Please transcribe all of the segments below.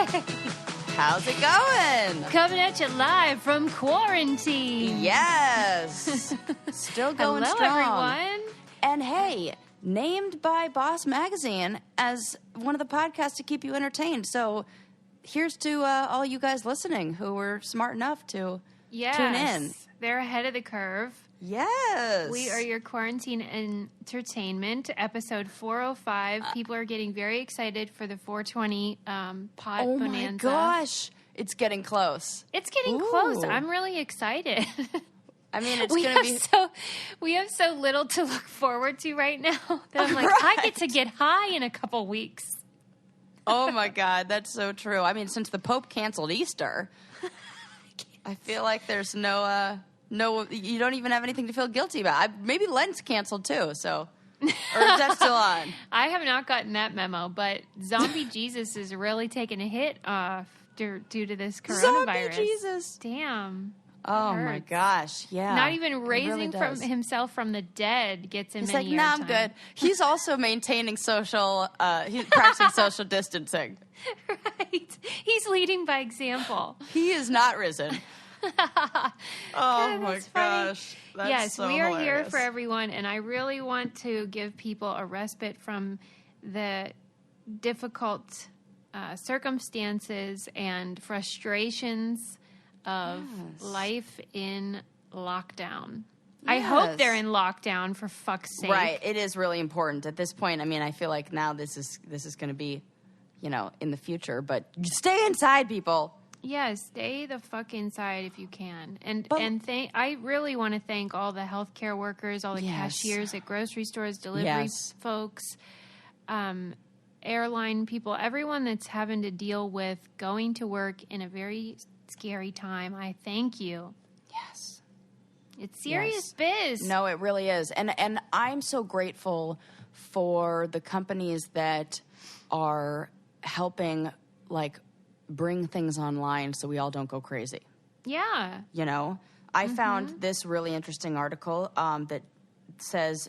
How's it going? Coming at you live from quarantine. Yes. Still going Hello, strong. everyone. And hey, named by Boss Magazine as one of the podcasts to keep you entertained. So here's to all you guys listening who were smart enough to tune in. They're ahead of the curve. Yes. We are your quarantine entertainment, episode 405. People are getting very excited for the 420 pot oh bonanza. My gosh. It's getting close. It's getting close. I'm really excited. I mean, it's going to be... we have so little to look forward to right now that I'm like, I get to get high in a couple weeks. Oh, my God. That's so true. I mean, since the Pope canceled Easter, I feel like there's no, you don't even have anything to feel guilty about. Maybe Lent's canceled, too, so... Or is that still on? I have not gotten that memo, but Zombie Jesus is really taking a hit due to this coronavirus. Zombie Jesus. Damn. Oh, my gosh. Yeah. Not even raising really from himself from the dead gets him He's any like, nah, I'm good. He's also maintaining he's practicing social distancing. Right. He's leading by example. He is not risen. Oh, God, my gosh. That's yes, so we are hilarious. here for everyone, and I really want to give people a respite from the difficult circumstances and frustrations of life in lockdown. Yes. I hope they're in lockdown, for fuck's sake. Right. It is really important at this point. I mean, I feel like now this is going to be, in the future, but stay inside, people. Yeah, stay the fuck inside if you can. I really want to thank all the healthcare workers, all the cashiers at grocery stores, delivery folks, airline people, everyone that's having to deal with going to work in a very scary time. I thank you. Yes. It's serious biz. No, it really is. And I'm so grateful for the companies that are helping, bring things online so we all don't go crazy. Yeah. I found this really interesting article that says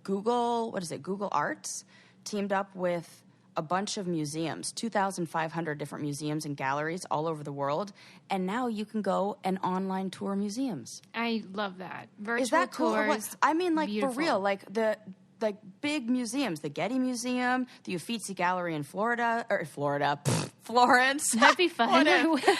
Google Arts teamed up with a bunch of museums, 2,500 different museums and galleries all over the world, and now you can go and online tour museums. I love that. Virtual Is that cool? tours. I mean, beautiful. For real, the big museums, the Getty Museum, the Uffizi Gallery in Florence. That'd be fun. That would be a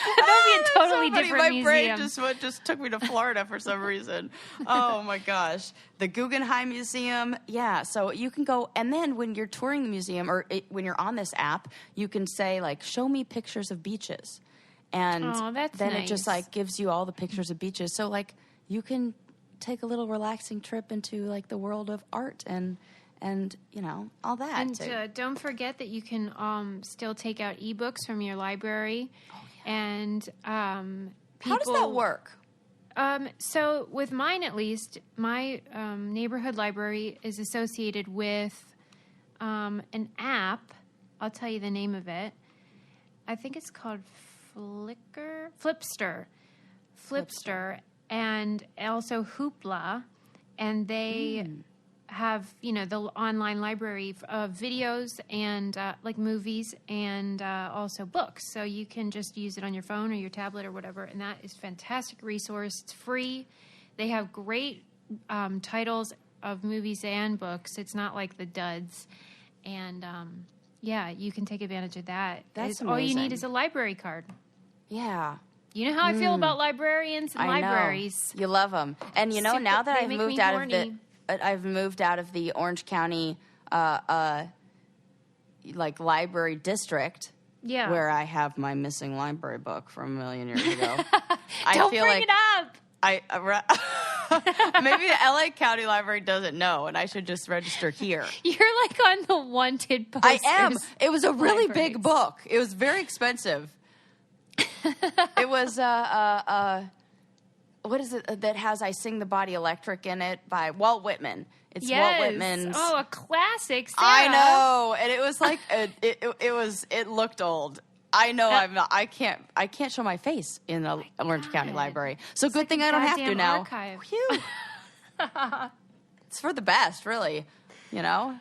totally different museum. My brain just took me to Florida for some reason. Oh my gosh. The Guggenheim Museum. Yeah. So you can go, and then when you're touring the museum when you're on this app, you can say show me pictures of beaches. And then nice. It just gives you all the pictures of beaches. So you can take a little relaxing trip into the world of art and all that. And don't forget that you can still take out ebooks from your library. Oh, yeah. And how does that work? So with mine, at least, my neighborhood library is associated with an app. I'll tell you the name of it. I think it's called Flipster, and also Hoopla, and they have the online library of videos and movies and also books, so you can just use it on your phone or your tablet or whatever, and that is a fantastic resource. It's free. They have great titles of movies and books. It's not like the duds, and you can take advantage of that. That's all you amazing. need is a library card. Yeah. You know how I feel about librarians and libraries. You love them. And now that I've moved out of the Orange County library district, where I have my missing library book from a million years ago. Don't bring it up. Maybe the LA County Library doesn't know, and I should just register here. You're on the wanted posters. I am. It was a really big book. It was very expensive. It was what is it that has "I Sing the Body Electric" in it by Walt Whitman. It's Walt Whitman's. Oh, a classic, Sarah. I know, and it was it looked old. I know I can't show my face in the Orange County Library. So it's good thing I don't have to now. Phew. It's for the best, really. Wow.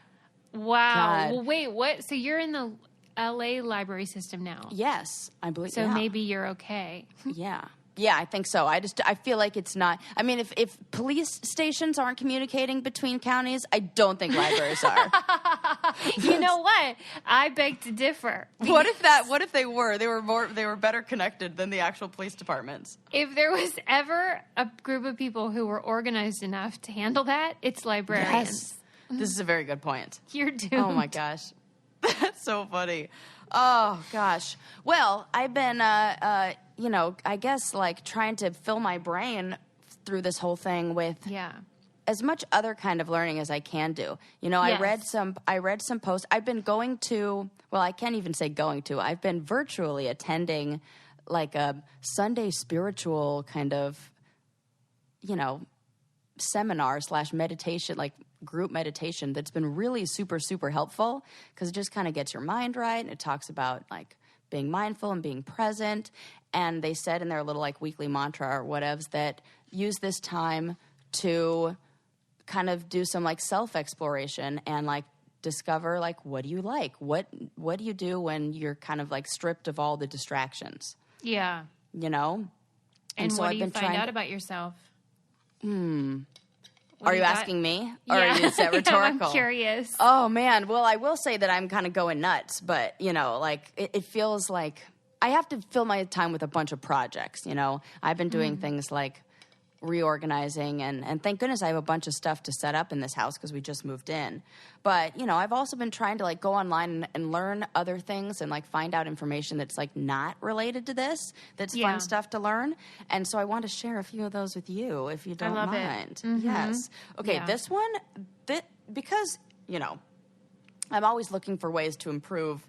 God. Well, wait, what? So you're in the LA library system now. Yes, I believe So maybe you're okay. Yeah. Yeah, I think so. I feel like it's not. I mean, if police stations aren't communicating between counties, I don't think libraries are. You know what? I beg to differ. What if they were? They were better connected than the actual police departments. If there was ever a group of people who were organized enough to handle that, it's librarians. Yes. This is a very good point. You're doomed. Oh my gosh. That's so funny. Oh gosh. Well, I've been I guess like trying to fill my brain through this whole thing with as much other kind of learning as I can do. You know, Yes. I read some posts. I've been going to, well, I can't even say going to. I've been virtually attending like a Sunday spiritual kind of, seminar / meditation, like group meditation that's been really super, super helpful because it just kind of gets your mind right. And it talks about like being mindful and being present. And they said in their little like weekly mantra or whatevs that use this time to kind of do some like self-exploration and like discover like what do you like? What do you do when you're kind of like stripped of all the distractions? Yeah. You know? And so what I've do you been find out about yourself? Are you asking me? Or is that Yeah, rhetorical? I'm curious. Oh, man. Well, I will say that I'm kind of going nuts, but, like, it feels like I have to fill my time with a bunch of projects, I've been doing things like reorganizing, and thank goodness I have a bunch of stuff to set up in this house because we just moved in. But, I've also been trying to, like, go online and learn other things and, like, find out information that's, like, not related to this, that's fun stuff to learn. And so I want to share a few of those with you, if you don't mind. Mm-hmm. Yes. Okay, this one, because, I'm always looking for ways to improve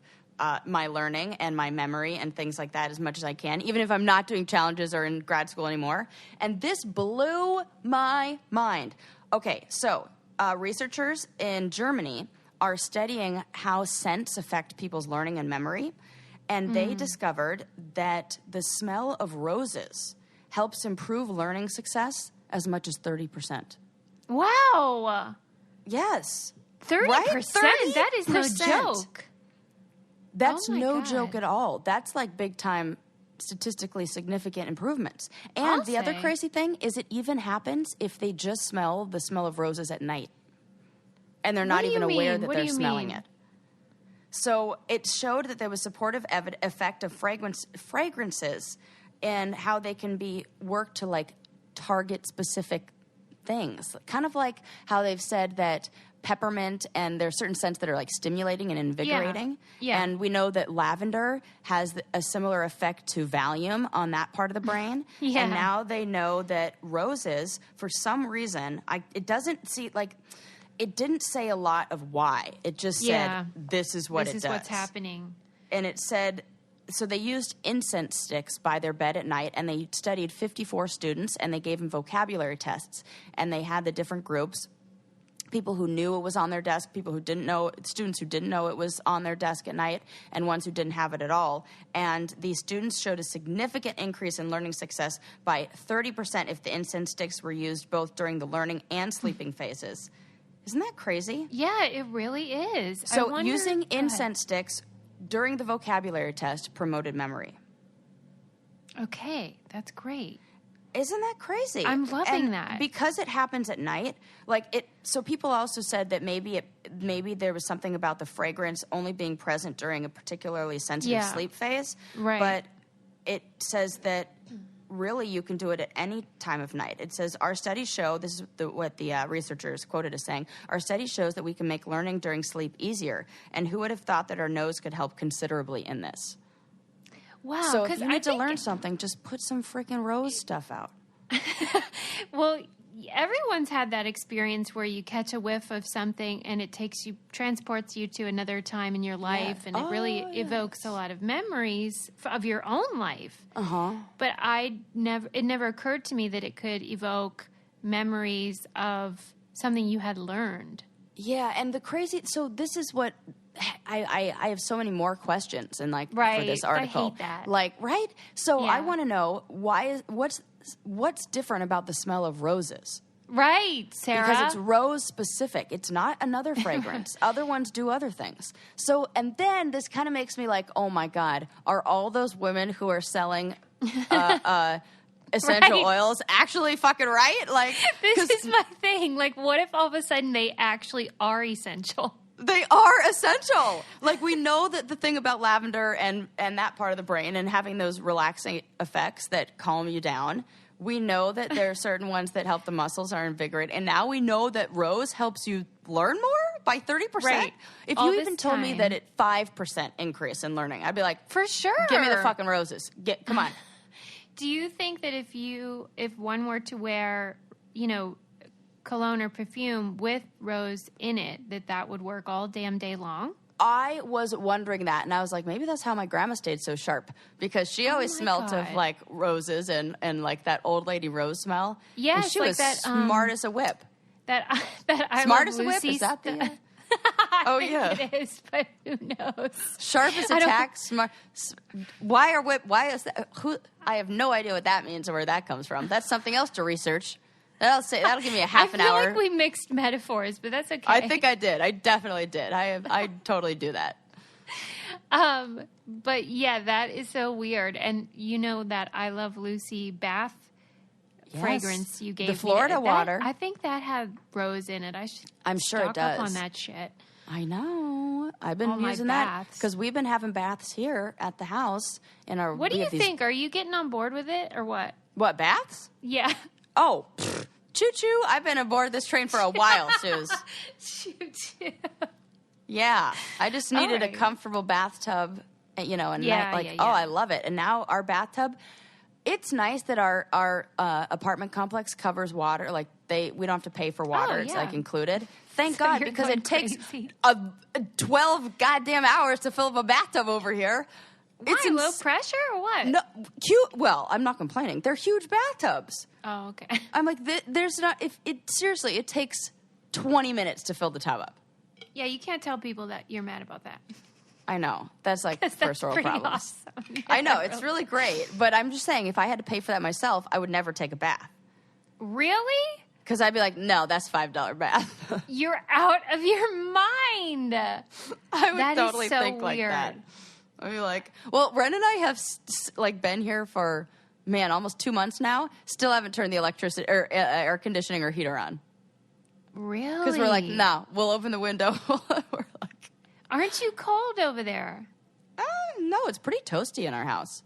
my learning and my memory and things like that as much as I can, even if I'm not doing challenges or in grad school anymore. And this blew my mind. Okay, so researchers in Germany are studying how scents affect people's learning and memory. And they discovered that the smell of roses helps improve learning success as much as 30%. Wow. Yes. 30%? Right? That is no 30%. joke. That's Oh my no God. joke at all. That's like big time statistically significant improvements. And the other crazy thing is it even happens if they just smell the smell of roses at night. And they're not even aware that they're smelling it. So it showed that there was supportive effect of fragrances and how they can be worked to like target specific things. Kind of like how they've said that peppermint and there are certain scents that are like stimulating and invigorating. Yeah. And we know that lavender has a similar effect to Valium on that part of the brain. Yeah. And now they know that roses, for some reason, it didn't say a lot of why. It just said, this is what it does. This is what's happening. And it said, so they used incense sticks by their bed at night, and they studied 54 students, and they gave them vocabulary tests. And they had the different groups, people who knew it was on their desk, people who didn't know, students who didn't know it was on their desk at night, and ones who didn't have it at all. And these students showed a significant increase in learning success by 30% if the incense sticks were used both during the learning and sleeping phases. Isn't that crazy? Yeah, it really is. So using incense sticks during the vocabulary test promoted memory. Okay, that's great. Isn't that crazy? I'm loving and that. because it happens at night. So people also said that maybe there was something about the fragrance only being present during a particularly sensitive sleep phase. Right. But it says that really you can do it at any time of night. It says our studies show, this is what the researchers quoted as saying, our study shows that we can make learning during sleep easier. And who would have thought that our nose could help considerably in this? Wow. So if you need to learn something, just put some freaking rose stuff out. Well, everyone's had that experience where you catch a whiff of something and it transports you to another time in your life, and it really evokes a lot of memories of your own life. But it never occurred to me that it could evoke memories of something you had learned. Yeah, and so this is what I have so many more questions and for this article. I hate that. Right? So I want to know what's different about the smell of roses? Right, Sarah. Because it's rose specific. It's not another fragrance. Other ones do other things. So, and then this kind of makes me like, oh my God, are all those women who are selling essential oils actually fucking right? Like, this is my thing. Like, what if all of a sudden they actually are essential? They are essential. Like, we know that the thing about lavender and that part of the brain and having those relaxing effects that calm you down, we know that there are certain ones that help the muscles are invigorated. And now we know that rose helps you learn more by 30%. Right. If All you this even told me time. that at 5% increase in learning, I'd be like, For sure. give me the fucking roses. Come on. Do you think that if one were to wear, cologne or perfume with rose in it, that would work all damn day long? I was wondering that, and I was like, maybe that's how my grandma stayed so sharp, because she always smelled God. of like roses and like that old lady rose smell. Yes, and she like was that, smart as a whip. That I Smart Love as a whip? Lucy Is that the? st- Oh I think yeah, it is, but who knows? sharp as a tack. Smart. Wire whip. Why is that? I have no idea what that means or where that comes from. That's something else to research. That'll give me a half an hour. I feel like we mixed metaphors, but that's okay. I think I did. I definitely did. I totally do that. But yeah, that is so weird. And you know that I Love Lucy bath fragrance you gave the me. Florida water. I think that had rose in it. I'm sure it stock does. up on that shit. I know. I've been All my using that baths. because we've been having baths here at the house. What do you think? Are you getting on board with it or what? What, baths? Yeah. Oh, choo-choo. I've been aboard this train for a while, Suze. Choo-choo. Yeah. I just needed right. a comfortable bathtub, and Yeah, like, yeah, oh, yeah. I love it. And now our bathtub, it's nice that our apartment complex covers water. Like, we don't have to pay for water. It's, yeah. like, included. Thank So God, you're because going it takes crazy. 12 goddamn hours to fill up a bathtub over here. Why, low pressure or what? No, cute. Well, I'm not complaining. They're huge bathtubs. Oh, okay. I'm like, there's not. Seriously, it takes 20 minutes to fill the tub up. Yeah, you can't tell people that you're mad about that. I know that's like first world pretty problems. awesome. I know it's really great, but I'm just saying, if I had to pay for that myself, I would never take a bath Really? because I'd be like, no, that's $5 bath. You're out of your mind. I would That is totally so think like that. weird. I'd be like, well, Ren and I have like been here for almost 2 months now. Still haven't turned the electricity or air conditioning or heater on Really? because we're like, no, we'll open the window. We're like, Aren't you cold over there? no, it's pretty toasty in our house.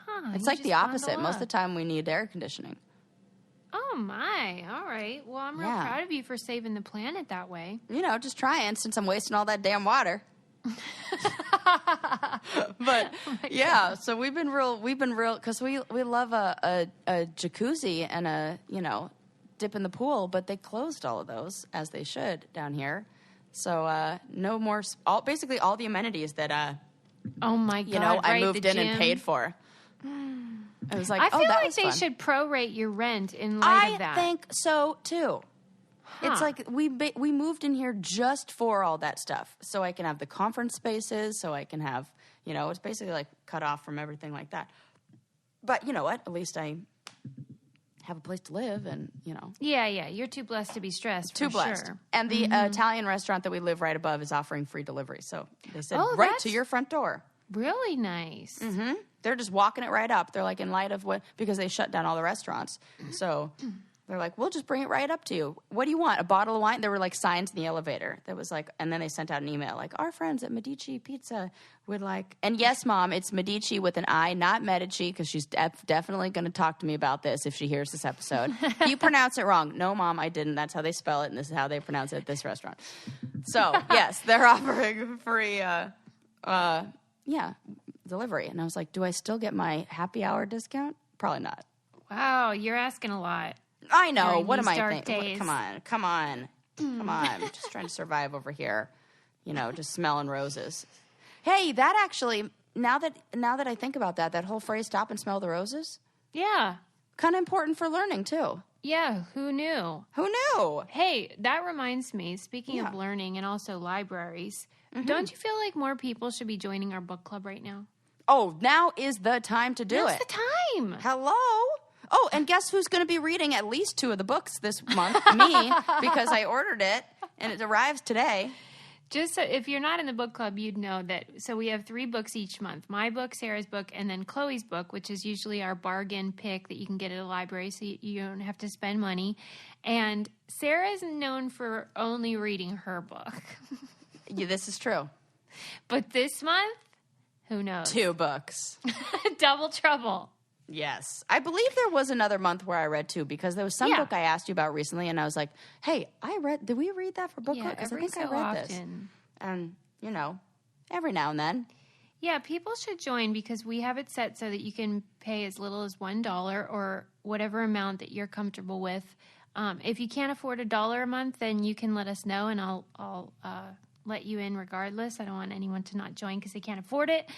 Huh, It's you like just the opposite. bundle Most of the up. time we need air conditioning. Oh, my. All right. Well, I'm real Yeah. proud of you for saving the planet that way. Just trying since I'm wasting all that damn water. But yeah, so we've been real because we love a jacuzzi and a dip in the pool, but they closed all of those as they should down here. So no more. Basically all the amenities that Oh, my God. I right, moved the in and gym. paid for. It was like, I feel that like was they fun. should prorate your rent in light of that. I think so too. It's like we moved in here just for all that stuff, so I can have the conference spaces, so I can have it's basically like cut off from everything like that. But you know what? At least I have a place to live, and Yeah, you're too blessed to be stressed. too for blessed. Sure. And the Italian restaurant that we live right above is offering free delivery, so they said Oh, right that's- to your front door. Really nice. Mm-hmm. They're just walking it right up. They're like, in light of because they shut down all the restaurants. So they're like, we'll just bring it right up to you. What do you want? A bottle of wine? There were like signs in the elevator that was like, and then they sent out an email like, our friends at Medici Pizza would like, and yes, Mom, it's Medici with an I, not Medici, because she's definitely going to talk to me about this if she hears this episode. You pronounce it wrong. No, Mom, I didn't. That's how they spell it, and this is how they pronounce it at this restaurant. So, yes, they're offering free, delivery. And I was like, do I still get my happy hour discount? Probably not. Wow, you're asking a lot. I know. During What these am I dark thinking? days. Come on. I'm just trying to survive over here. Just smelling roses. Hey, that actually, now that I think about that whole phrase, stop and smell the roses, Yeah. kind of important for learning too. Yeah, who knew? Who knew? Hey, that reminds me, speaking Yeah. of learning and also libraries, don't you feel like more people should be joining our book club right now? Oh, now is the time to do Now's it. the time. Hello? Oh, and guess who's going to be reading at least 2 of the books this month? Me, because I ordered it and it arrives today. Just so if you're not in the book club, you'd know that. So we have 3 books each month. My book, Sarah's book, and then Chloe's book, which is usually our bargain pick that you can get at a library so you don't have to spend money. And Sarah is known for only reading her book. Yeah, this is true. But this month, who knows? 2 books. Double trouble. Yes. I believe there was another month where I read 2 because there was some book I asked you about recently and I was like, hey, did we read that for book club? Because I think I read this. And, every now and then. Yeah, people should join because we have it set so that you can pay as little as $1 or whatever amount that you're comfortable with. If you can't afford $1 a month, then you can let us know and I'll let you in regardless. I don't want anyone to not join because they can't afford it.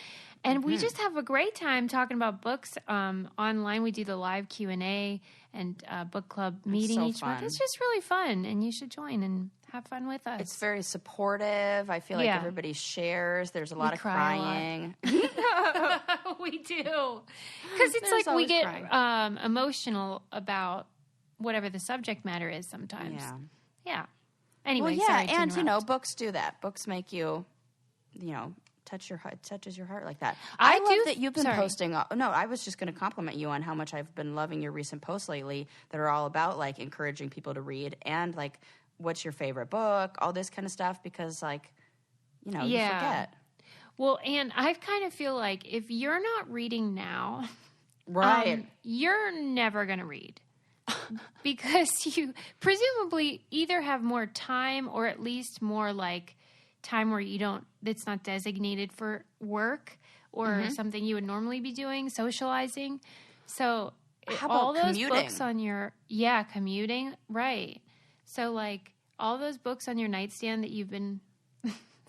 And we just have a great time talking about books online. We do the live Q&A and book club meeting each month. It's just really fun, and you should join and have fun with us. It's very supportive. I feel like everybody shares. There's a lot of crying. We do. Because it's like we get emotional about whatever the subject matter is sometimes. Yeah. Anyway, and books do that. Books make you, touches your heart like that. I love that you've been posting. No, I was just going to compliment you on how much I've been loving your recent posts lately that are all about like encouraging people to read and like what's your favorite book, all this kind of stuff because you forget. Well, and I kind of feel like if you're not reading now, right, you're never going to read. Because you presumably either have more time or at least more like time where it's not designated for work or something you would normally be doing, socializing. So how all about those commuting? books on your, commuting, right. So like all those books on your nightstand that you've been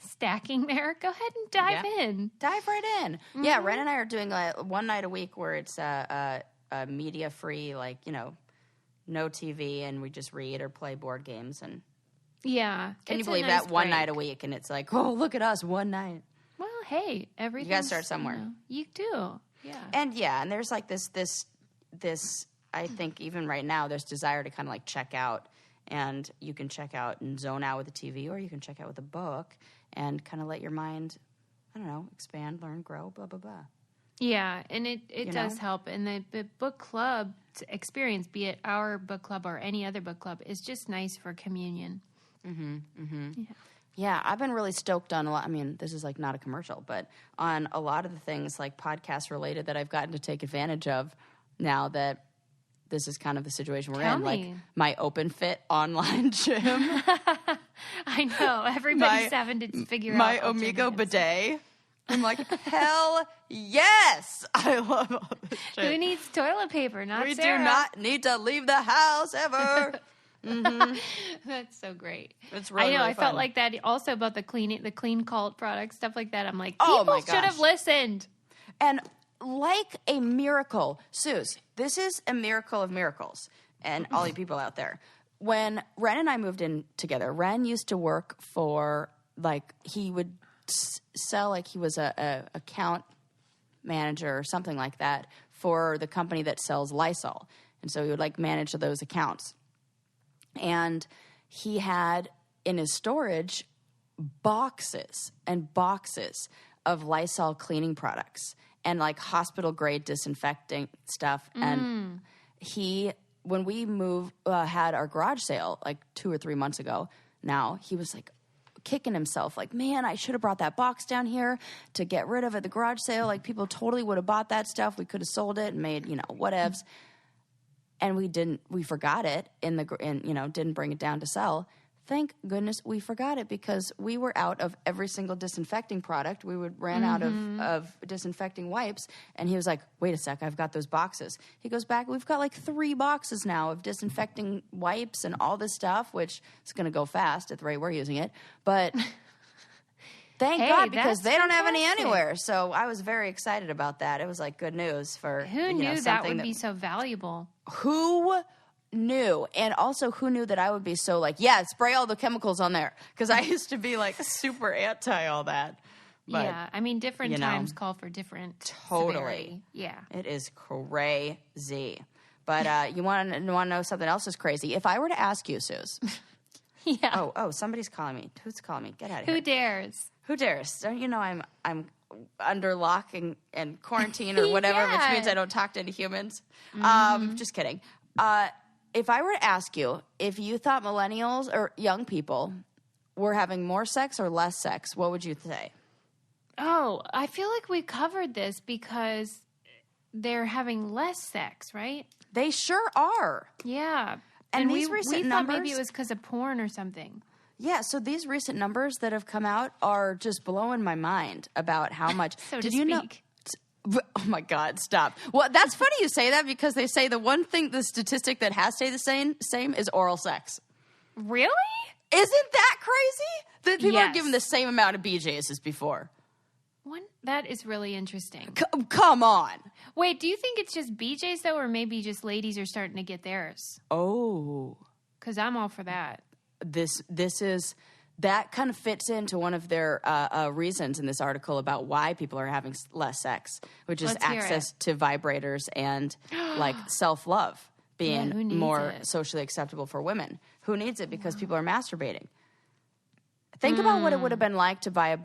stacking there, go ahead and dive in. Dive right in. Mm-hmm. Yeah, Ren and I are doing one night a week where it's a media-free, no TV, and we just read or play board games. And can you believe that one night a week? And it's like, oh, look at us, one night. Well, hey, everything. You got to start somewhere. You do, yeah. And there's like this. I think even right now, there's desire to kind of like check out, and you can check out and zone out with a TV, or you can check out with a book, and kind of let your mind, expand, learn, grow, blah blah blah. Yeah, and it does help. And the book club experience, be it our book club or any other book club, is just nice for communion. Yeah, I've been really stoked on a lot. I mean, this is like not a commercial, but on a lot of the things like podcast related that I've gotten to take advantage of now that this is kind of the situation we're in. Like my Open Fit online gym. I know. Everybody's having to figure out. My Omigo bidet. I'm like, hell yes! I love all this shit. Who needs toilet paper? Not we Sarah. We do not need to leave the house ever. That's so great. It's really, I know. really I fun. felt like that also about the clean cult products, stuff like that. I'm like, people should have listened. And like a miracle, Suze, this is a miracle of miracles, and all you people out there. When Ren and I moved in together, Ren used to work for he would sell he was a account manager or something like that for the company that sells Lysol, and so he would manage those accounts. And he had in his storage boxes and boxes of Lysol cleaning products and hospital grade disinfecting stuff. And when we had our garage sale 2 or 3 months ago, now he was kicking himself man, I should have brought that box down here to get rid of at the garage sale. People totally would have bought that stuff. We could have sold it and made whatevs. And we didn't. We forgot it didn't bring it down to sell. Thank goodness we forgot it because we were out of every single disinfecting product. We ran out of disinfecting wipes. And he was like, wait a sec, I've got those boxes. He goes back, we've got 3 boxes now of disinfecting wipes and all this stuff, which is going to go fast at the rate we're using it. But thank God, because they don't have any anywhere. So I was very excited about that. It was good news for who knew that would be so valuable. Who knew? And also who knew that I would be so spray all the chemicals on there, because I used to be super anti all that. But, yeah, I mean different times call for different totally severity. Yeah, it is crazy. But you want to know something else is crazy? If I were to ask you, Suze. Yeah. Oh, somebody's calling me. Who's calling me? Get out of here. Who dares? Who dares? Don't you know I'm under lock and quarantine or whatever, which means I don't talk to any humans. Just kidding. If I were to ask you if you thought millennials or young people were having more sex or less sex, what would you say? Oh, I feel like we covered this because they're having less sex, right? They sure are. Yeah. And we these recent thought numbers, maybe it was because of porn or something. Yeah, so these recent numbers that have come out are just blowing my mind about how much. So Did to you know? speak. Oh my God! Stop. Well, that's funny you say that because they say the one thing, the statistic that has stayed the same is oral sex. Really? Isn't that crazy? That people are Yes. given the same amount of BJs as before. That is really interesting. Come on. Wait, do you think it's just BJs though, or maybe just ladies are starting to get theirs? Oh, Because I'm all for that. this is that kind of fits into one of their reasons in this article about why people are having less sex, which is Let's hear access to vibrators and like self-love being who needs more it? socially acceptable for women. Who needs it? Because people are masturbating. Think about what it would have been like to buy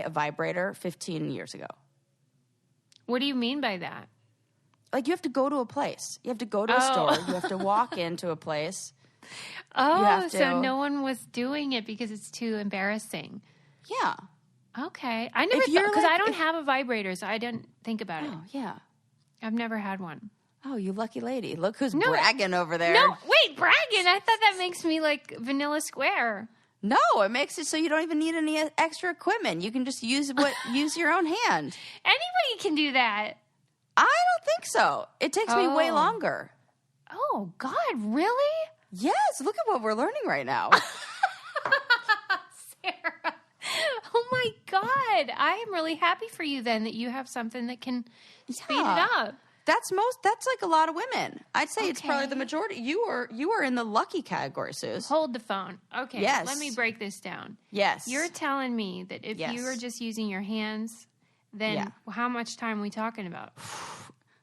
a vibrator 15 years ago. What do you mean by that? Like you have to go to a place. You have to go to a store. You have to walk into a place. Oh, have so to- no one was doing it because it's too embarrassing. Yeah. Okay. I never If thought, you're because like- I don't have a vibrator, so I didn't think about it. Oh, yeah. I've never had one. Oh, you lucky lady. Look who's No. bragging over there. No, wait, bragging. I thought that makes me like Vanilla Square. No, it makes it so you don't even need any extra equipment. You can just use your own hand. Anybody can do that. I don't think so. It takes me way Oh. longer. Oh, God, really? Yes, look at what we're learning right now. Sarah. Oh, my God. I am really happy for you then that you have something that can speed Yeah. it up. That's like a lot of women. I'd say it's probably Okay. the majority. You are in the lucky category, Suze. Hold the phone. Okay. Yes. Let me break this down. Yes. You're telling me that if Yes. you were just using your hands, then Yeah. how much time are we talking about?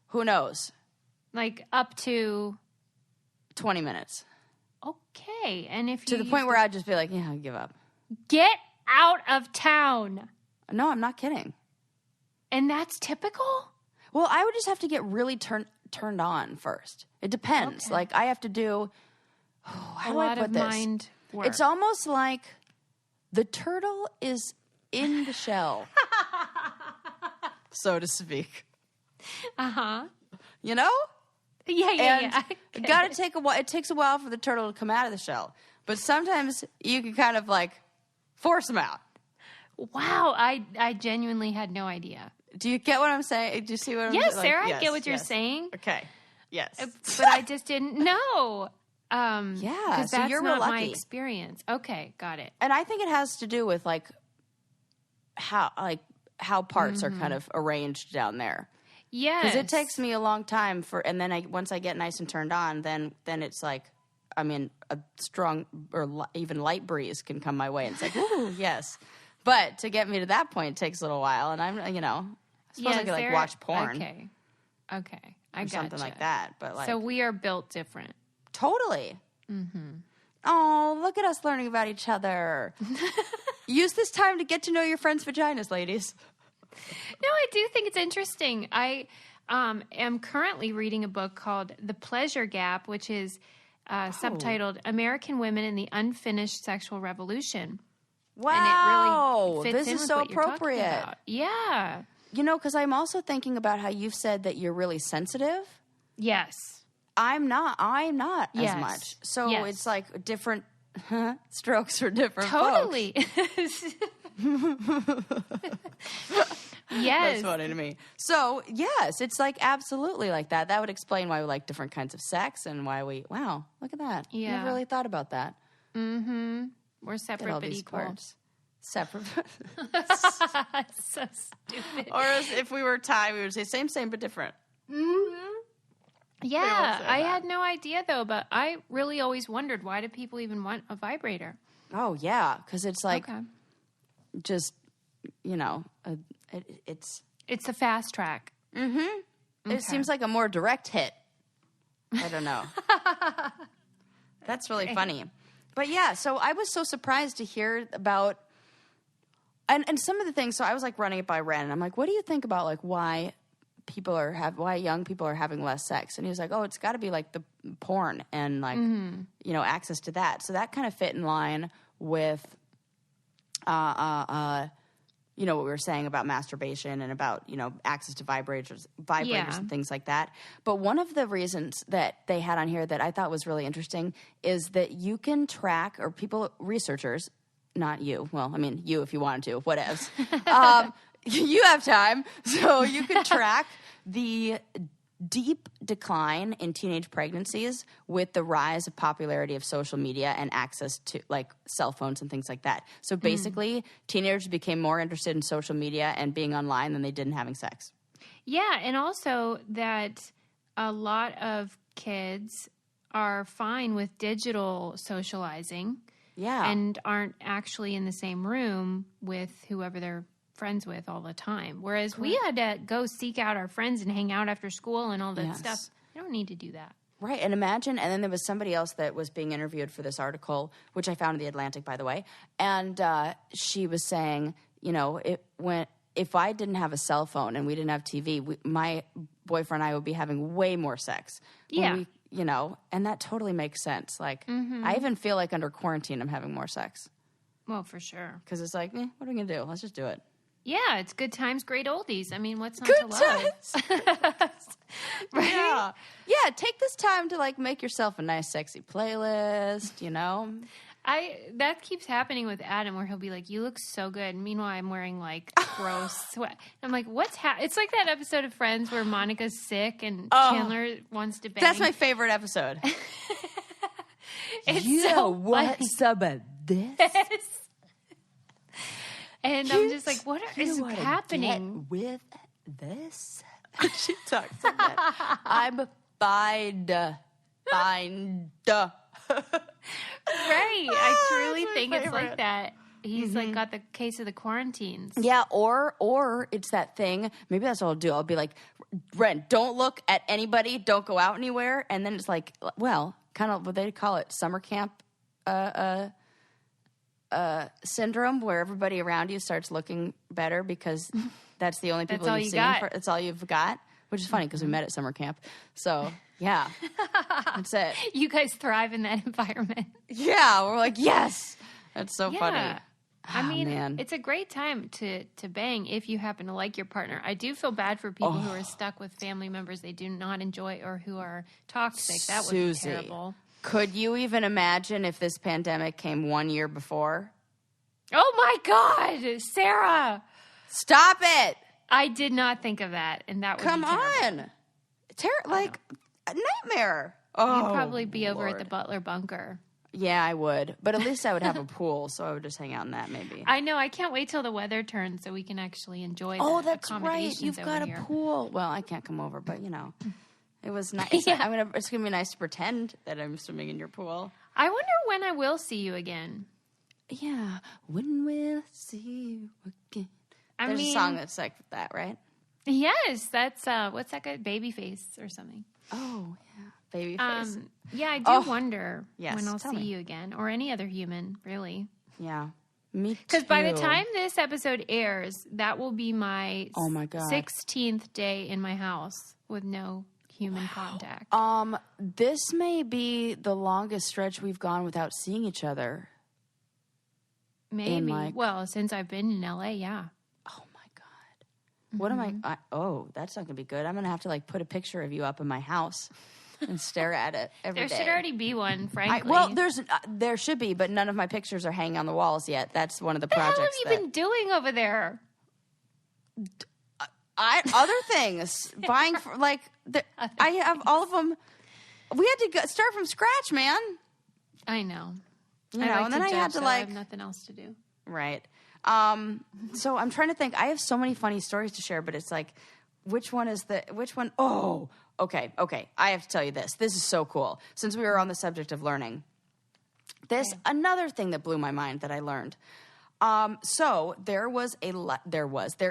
Who knows? Like up to 20 minutes. okay, and if To you the point where I'd just be like, yeah, I'll give up. get out of town, No, I'm not kidding. and that's typical. Well, I would just have to get really turned on first. It depends. Okay. Like I have to do how A do I lot put of this? mind work. It's almost like the turtle is in the shell, so to speak. You know? Yeah, And I get it gotta it. take a while. It takes a while for the turtle to come out of the shell, but sometimes you can kind of like force them out. Wow, I genuinely had no idea. Do you get what I'm saying? Do you see what I'm saying? Yes, Sarah, I get what you're saying, Okay. Yes. but I just didn't know. Yeah, because so that's you're real not my lucky. experience. Okay, got it. And I think it has to do with like how parts are kind of arranged down there. Yes, Because it takes me a long time and then once I get nice and turned on, then it's like, I mean, a strong or even light breeze can come my way, and it's like, ooh, yes. But to get me to that point takes a little while, and I'm, I suppose I could like Sarah- watch porn Okay, I or got something like that. But like, So we are built different. totally. Oh, look at us learning about each other. Use this time to get to know your friends' vaginas, ladies. No, I do think it's interesting. I am currently reading a book called The Pleasure Gap, which is subtitled American Women in the Unfinished Sexual Revolution. Wow, And it really fits this in is with so what you're talking appropriate. about. Yeah. Because I'm also thinking about how you've said that you're really sensitive. Yes. I'm not as Yes. much. So Yes. it's like different strokes for different Totally. That's Yes. funny to me. So, yes, it's like absolutely like that. That would explain why we like different kinds of sex and why wow, look at that. Yeah. Never really thought about that. We're Look at separate all but these equal. parts. Separate. So stupid. Or as if we were Thai, we would say same, but different. Yeah, say I that. had no idea though, but I really always wondered, why do people even want a vibrator? Oh, yeah, because it's like Okay. just, it's... It's a fast track. It seems like a more direct hit. I don't know. That's really funny. But yeah, so I was so surprised to hear about, and some of the things, so I was like running it by Ren, and I'm like, what do you think about like why young people are having less sex? And he was like, oh, it's got to be like the porn and like, access to that. So that kind of fit in line with, what we were saying about masturbation and about, access to vibrators and things like that. But one of the reasons that they had on here that I thought was really interesting is that you can track, or researchers, not you. Well, I mean, you if you wanted to, whatevs. You have time. So you can track the deep decline in teenage pregnancies with the rise of popularity of social media and access to like cell phones and things like that. So basically, teenagers became more interested in social media and being online than they did in having sex. Yeah, and also that a lot of kids are fine with digital socializing. Yeah. And aren't actually in the same room with whoever they're friends with all the time. Whereas we had to go seek out our friends and hang out after school and all that stuff. I don't need to do that. Right. And imagine, and then there was somebody else that was being interviewed for this article, which I found in The Atlantic, by the way. And she was saying, if I didn't have a cell phone and we didn't have TV, my boyfriend and I would be having way more sex. And that totally makes sense. Like, I even feel like under quarantine, I'm having more sex. Well, for sure. Because it's like, what are we going to do? Let's just do it. Yeah, it's good times, great oldies. I mean, what's not good to love? Times. Right? Yeah, take this time to, like, make yourself a nice, sexy playlist, That keeps happening with Adam, where he'll be like, you look so good. And meanwhile, I'm wearing, like, gross sweat. I'm like, it's like that episode of Friends where Monica's sick and Chandler wants to bang. That's my favorite episode. It's so what's up with this? And I'm just like, what is happening with this? She talks like that. I'm fine. Right. I truly think it's like that. He's like got the case of the quarantines. Yeah, or it's that thing. Maybe that's what I'll do. I'll be like, Ren, don't look at anybody. Don't go out anywhere. And then it's like, well, kind of what they call it, summer camp syndrome, where everybody around you starts looking better because that's the only people you've seen. That's all you've got, which is funny because we met at summer camp. So, yeah, that's it. You guys thrive in that environment. Yeah, we're like, yes. That's so funny. I mean, it's a great time to bang if you happen to like your partner. I do feel bad for people who are stuck with family members they do not enjoy or who are toxic. That would be terrible. Could you even imagine if this pandemic came 1 year before? Oh, my God, Sarah. Stop it. I did not think of that, and that would be terrible. Like a nightmare. You'd probably be over at the Butler bunker. Yeah, I would. But at least I would have a pool, so I would just hang out in that maybe. I know. I can't wait till the weather turns so we can actually enjoy the that's right. You've got a pool. Well, I can't come over, but, it was nice. It's going to be nice to pretend that I'm swimming in your pool. I wonder when I will see you again. Yeah. When will I see you again? There's a song that's like that, right? Yes. That's, what's that guy? Babyface or something. Oh, yeah. Babyface. Yeah, I do wonder when I'll see me. you again, or any other human, really. Yeah, me too. Because by the time this episode airs, that will be my 16th day in my house with no human contact. This may be the longest stretch we've gone without seeing each other. Maybe. Well, since I've been in LA, yeah. Oh my God. What am I? That's not going to be good. I'm going to have to like put a picture of you up in my house and stare at it every day. There should already be one, frankly. There should be, but none of my pictures are hanging on the walls yet. That's one of the projects. What have you been doing over there? Other things. Buying, I have all of them. We had to start from scratch, man. I know. And then I had to I have nothing else to do. Right. So I'm trying to think. I have so many funny stories to share, but it's like, which one? Oh, okay. I have to tell you this. This is so cool. Since we were on the subject of learning, another thing that blew my mind that I learned. So there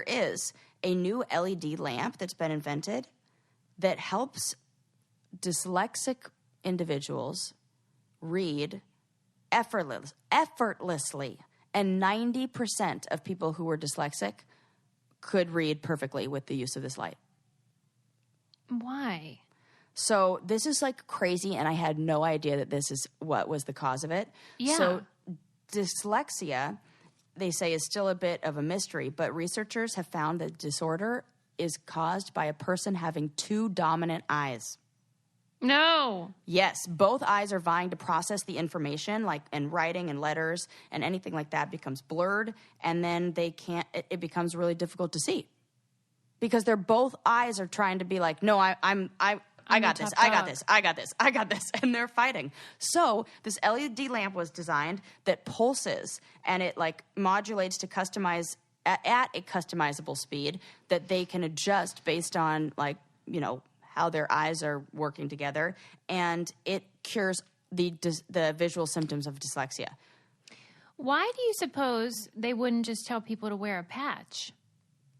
is a new LED lamp that's been invented that helps dyslexic individuals read effortlessly, and 90% of people who were dyslexic could read perfectly with the use of this light. Why? So this is like crazy, and I had no idea that this is what was the cause of it. Yeah. So dyslexia, they say, is still a bit of a mystery, but researchers have found that disorder is caused by a person having two dominant eyes. No. Yes, both eyes are vying to process the information, like in writing and letters, and anything like that becomes blurred, and then it becomes really difficult to see. Because both eyes are trying to be like, no, I got this, I got this, I got this, I got this, and they're fighting. So this LED lamp was designed that pulses, and it like modulates to customize at a customizable speed that they can adjust based on like, how their eyes are working together, and it cures the visual symptoms of dyslexia. Why do you suppose they wouldn't just tell people to wear a patch?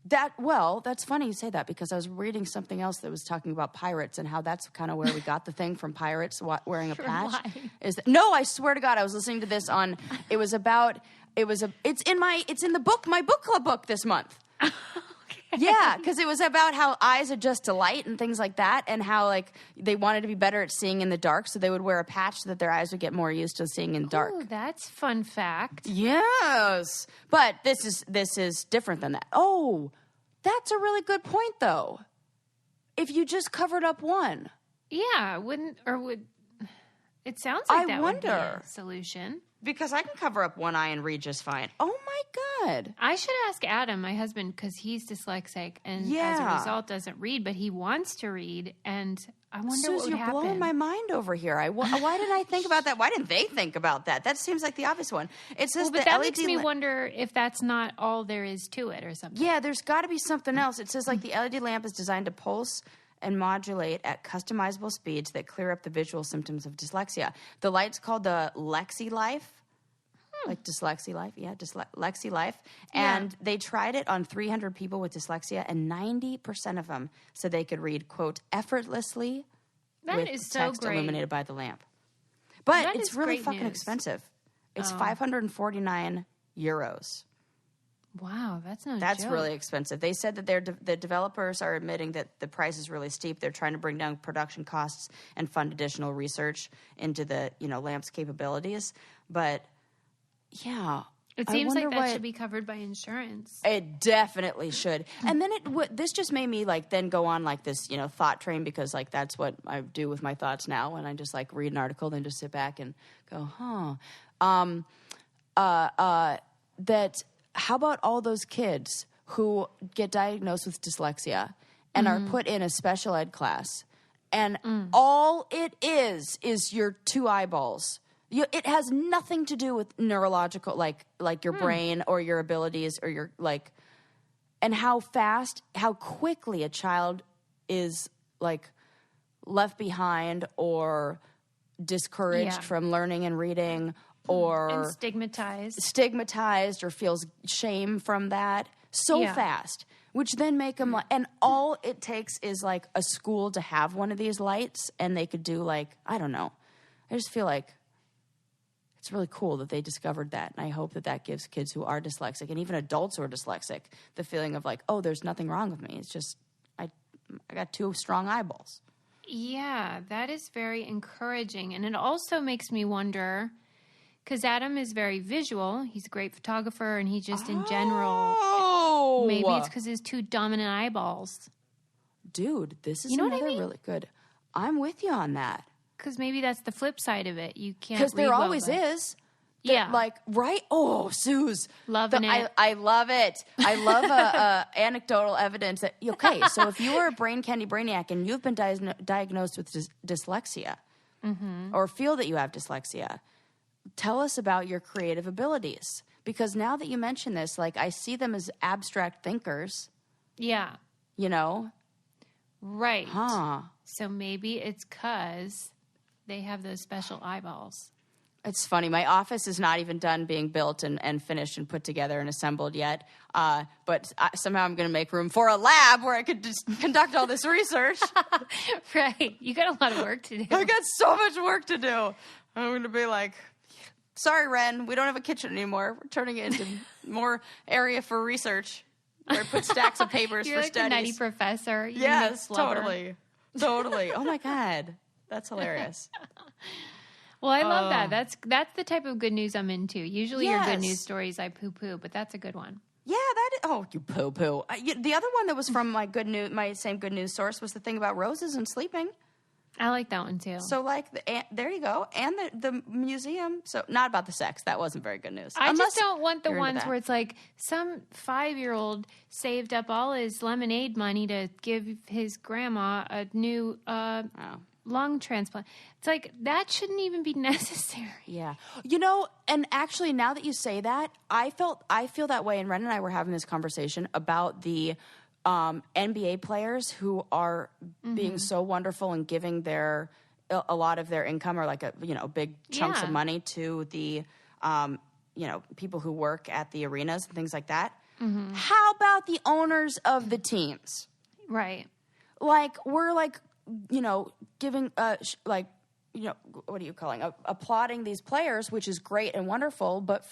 That's funny you say that, because I was reading something else that was talking about pirates and how that's kind of where we got the thing from pirates wearing a patch. Why? No, I swear to God, I was listening to this on. It's in my book club book this month. Yeah, because it was about how eyes adjust to light and things like that, and how like they wanted to be better at seeing in the dark, so they would wear a patch so that their eyes would get more used to seeing in the dark. Oh, that's fun fact. Yes, but this is different than that. Oh, that's a really good point, though. If you just covered up one, yeah, it sounds like that would be a solution. Because I can cover up one eye and read just fine. Oh, my God. I should ask Adam, my husband, because he's dyslexic and as a result doesn't read, but he wants to read. And I wonder Suze, what would you're happen. blowing my mind over here. Why didn't I think about that? Why didn't they think about that? That seems like the obvious one. It says but that makes me wonder if that's not all there is to it or something. Yeah, there's got to be something else. It says like the LED lamp is designed to pulse and modulate at customizable speeds that clear up the visual symptoms of dyslexia. The light's called the Lexi Life. Like Dyslexia Life, Lexi Life. And they tried it on 300 people with dyslexia, and 90% of them said they could read, quote, effortlessly with text illuminated by the lamp. But it's really fucking expensive. It's 549 euros. Wow, that's no joke. That's really expensive. They said that the developers are admitting that the price is really steep. They're trying to bring down production costs and fund additional research into the lamp's capabilities. But yeah, it seems like that should be covered by insurance. It definitely should. And then this just made me like then go on like this thought train, because like that's what I do with my thoughts now, when I just like read an article, then just sit back and go, that. How about all those kids who get diagnosed with dyslexia and are put in a special ed class, and all it is your two eyeballs? It has nothing to do with neurological, like your brain or your abilities or your like, and how quickly a child is like left behind or discouraged from learning and reading. Or stigmatized or feels shame from that fast, which then make them like, and all it takes is like a school to have one of these lights, and they could do like, I don't know. I just feel like it's really cool that they discovered that, and I hope that gives kids who are dyslexic and even adults who are dyslexic the feeling of like, oh, there's nothing wrong with me. It's just I got two strong eyeballs. Yeah, that is very encouraging, and it also makes me wonder. Because Adam is very visual. He's a great photographer, and he just in general. Maybe it's because his two dominant eyeballs. Dude, this is another really good. I'm with you on that. Because maybe that's the flip side of it. You can't. Because there always is. Yeah. Like, right? Oh, Suze. Loving it. I love it. I love anecdotal evidence that, okay, so if you are a brain candy brainiac and you've been diagnosed with dyslexia or feel that you have dyslexia, tell us about your creative abilities, because now that you mention this, like I see them as abstract thinkers. Yeah. Right. Huh. So maybe it's because they have those special eyeballs. It's funny. My office is not even done being built and finished and put together and assembled yet. But somehow I'm going to make room for a lab where I could just conduct all this research. Right. You got a lot of work to do. I got so much work to do. I'm going to be like, sorry, Ren, we don't have a kitchen anymore. We're turning it into more area for research where I put stacks of papers You're for like studies. the nutty professor. Yes, totally. Totally. Oh, my God. That's hilarious. Well, I love that. That's the type of good news I'm into. Usually your good news stories I poo-poo, but that's a good one. Yeah, that is. Oh, you poo-poo. The other one that was from my same good news source was the thing about roses and sleeping. I like that one too. So, like, there you go. And the museum. So, not about the sex. That wasn't very good news. I just don't want the ones where it's like some 5-year-old saved up all his lemonade money to give his grandma a new lung transplant. It's like, that shouldn't even be necessary. Yeah. And actually, now that you say that, I feel that way. And Ren and I were having this conversation about the NBA players who are being so wonderful and giving a lot of their income or like big chunks of money to the people who work at the arenas and things like that. Mm-hmm. How about the owners of the teams? Right. Like, we're like, giving what are you calling? Applauding these players, which is great and wonderful, but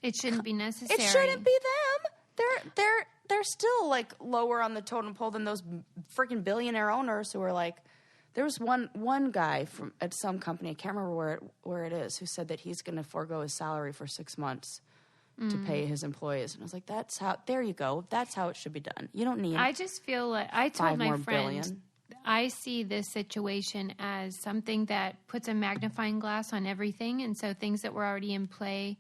it shouldn't be necessary. It shouldn't be them. They're still like lower on the totem pole than those freaking billionaire owners who are like. There was one guy at some company, I can't remember where it is, who said that he's going to forego his salary for 6 months to pay his employees, and I was like, "That's how." There you go. That's how it should be done. You don't need. I just feel like I told my friend. Billion. I see this situation as something that puts a magnifying glass on everything. And so things that were already in play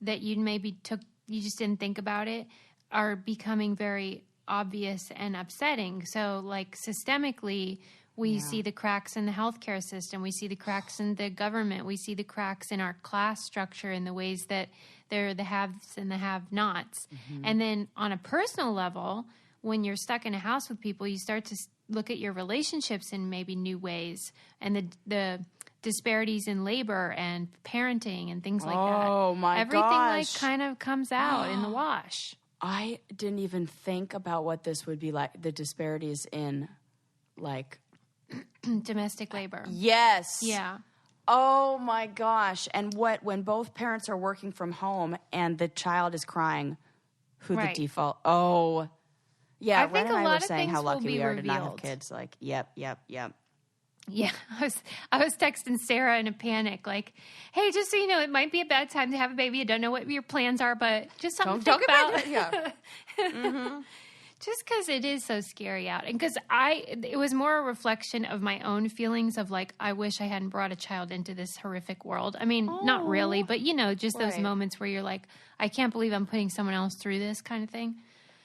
that you you just didn't think about it, are becoming very obvious and upsetting. So like systemically, we see the cracks in the healthcare system. We see the cracks in the government. We see the cracks in our class structure in the ways that they're the haves and the have-nots. Mm-hmm. And then on a personal level, when you're stuck in a house with people, you start to look at your relationships in maybe new ways, and the disparities in labor and parenting and things like that. Oh my Everything gosh. Kind of comes out in the wash. I didn't even think about what this would be like, the disparities in like domestic labor. Yes. Yeah. Oh my gosh. And when both parents are working from home and the child is crying, the default. Oh. Yeah, Ren and I were saying how lucky we are to not have kids. Like, yep. Yeah, I was texting Sarah in a panic, like, "Hey, just so you know, it might be a bad time to have a baby. I don't know what your plans are, but just something to think about." Yeah. Mm-hmm. Just because it is so scary out, and because it was more a reflection of my own feelings of like, I wish I hadn't brought a child into this horrific world. I mean, not really, but just those moments where you're like, I can't believe I'm putting someone else through this kind of thing.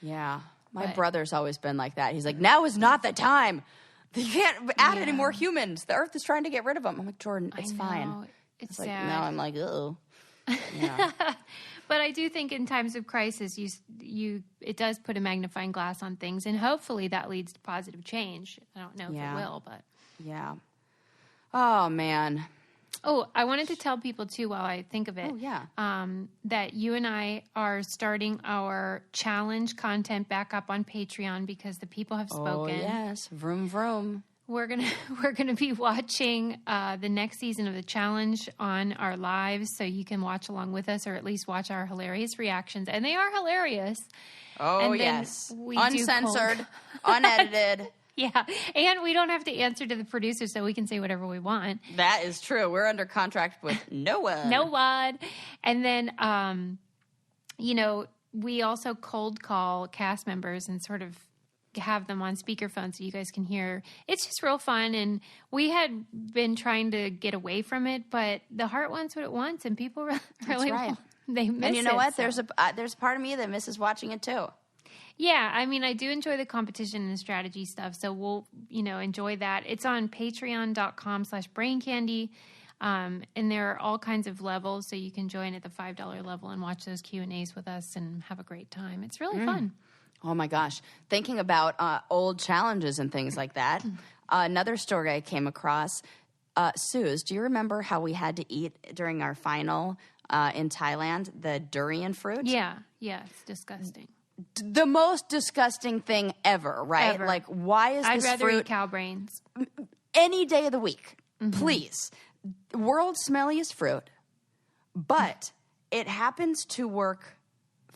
Yeah. My brother's always been like that. He's like, now is not the time. You can't add any more humans. The earth is trying to get rid of them. I'm like, Jordan, it's fine. It's like, sad. now I'm like, oh. Yeah. But I do think in times of crisis, it does put a magnifying glass on things, and hopefully that leads to positive change. I don't know if it will, but yeah. Oh man. Oh, I wanted to tell people, too, while I think of it, that you and I are starting our challenge content back up on Patreon because the people have spoken. Oh, yes. Vroom, vroom. We're gonna be watching the next season of the challenge on our lives, so you can watch along with us, or at least watch our hilarious reactions. And they are hilarious. Oh, and yes. Uncensored, unedited. Yeah, and we don't have to answer to the producer, so we can say whatever we want. That is true. We're under contract with no one. No one. And then, we also cold call cast members and sort of have them on speakerphone so you guys can hear. It's just real fun, and we had been trying to get away from it, but the heart wants what it wants, and people really want, they miss it. And you know what? So. There's a part of me that misses watching it too. Yeah, I mean, I do enjoy the competition and strategy stuff, so we'll, enjoy that. It's on patreon.com/braincandy, and there are all kinds of levels, so you can join at the $5 level and watch those Q&As with us and have a great time. It's really fun. Oh, my gosh. Thinking about old challenges and things like that, another story I came across, Suze, do you remember how we had to eat during our final in Thailand the durian fruit? Yeah, it's disgusting. The most disgusting thing ever, right? Ever. Like, why is I'd this rather fruit eat cow brains. any day of the week? Please. World's smelliest fruit, but it happens to work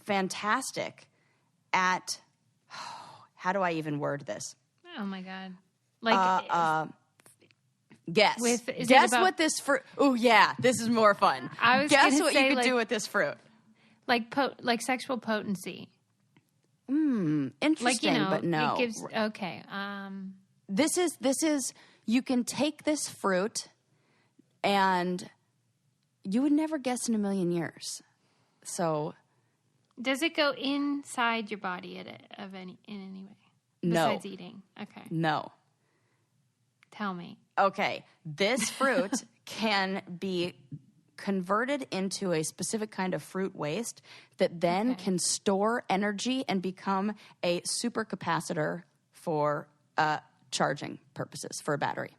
fantastic at, how do I even word this? Oh my God. Like, Guess. Is Guess it about, what this fruit, oh yeah, this is more fun. I was Guess gonna what say, you could like, do with this fruit. like sexual potency. Interesting, but no. It gives, okay. This is, you can take this fruit and you would never guess in a million years. So. Does it go inside your body in any way? No. Besides eating? Okay. No. Tell me. Okay. This fruit can be converted into a specific kind of fruit waste that then can store energy and become a supercapacitor for charging purposes for a battery.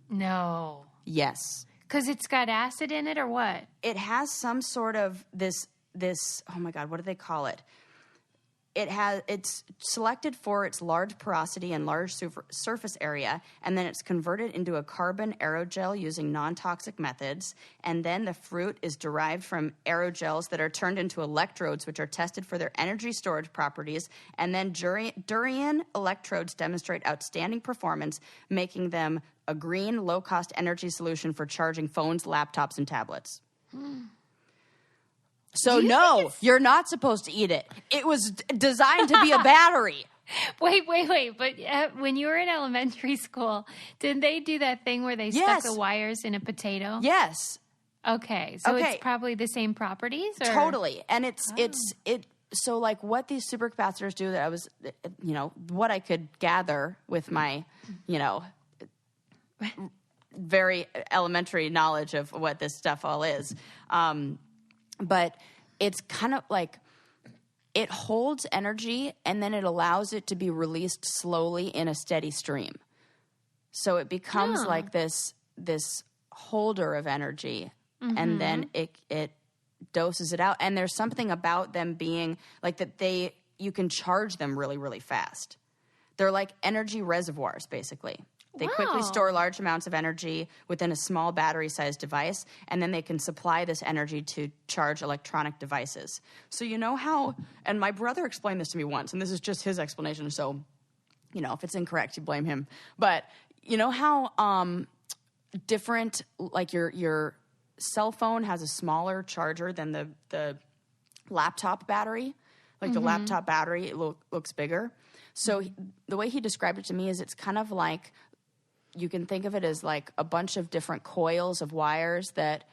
No. Yes. Because it's got acid in it or what? It has some sort of this, oh my God, what do they call it? It's selected for its large porosity and large surface area, and then it's converted into a carbon aerogel using non-toxic methods, and then the fruit is derived from aerogels that are turned into electrodes, which are tested for their energy storage properties, and then durian electrodes demonstrate outstanding performance, making them a green, low-cost energy solution for charging phones, laptops, and tablets. So no, you're not supposed to eat it. It was designed to be a battery. Wait. But when you were in elementary school, didn't they do that thing where they stuck the wires in a potato? Yes. Okay. So it's probably the same properties? Or? Totally. And so like what these supercapacitors do that I was, what I could gather with my, very elementary knowledge of what this stuff all is. But it's kind of like it holds energy and then it allows it to be released slowly in a steady stream. So it becomes like this holder of energy, and then it doses it out. And there's something about them being like that you can charge them really, really fast. They're like energy reservoirs, basically. They quickly store large amounts of energy within a small battery-sized device, and then they can supply this energy to charge electronic devices. So you know how, and my brother explained this to me once, and this is just his explanation, so, if it's incorrect, you blame him. But you know how different, like your cell phone has a smaller charger than the laptop battery? Like the laptop battery, it looks bigger. So the way he described it to me is it's kind of like, you can think of it as like a bunch of different coils of wires that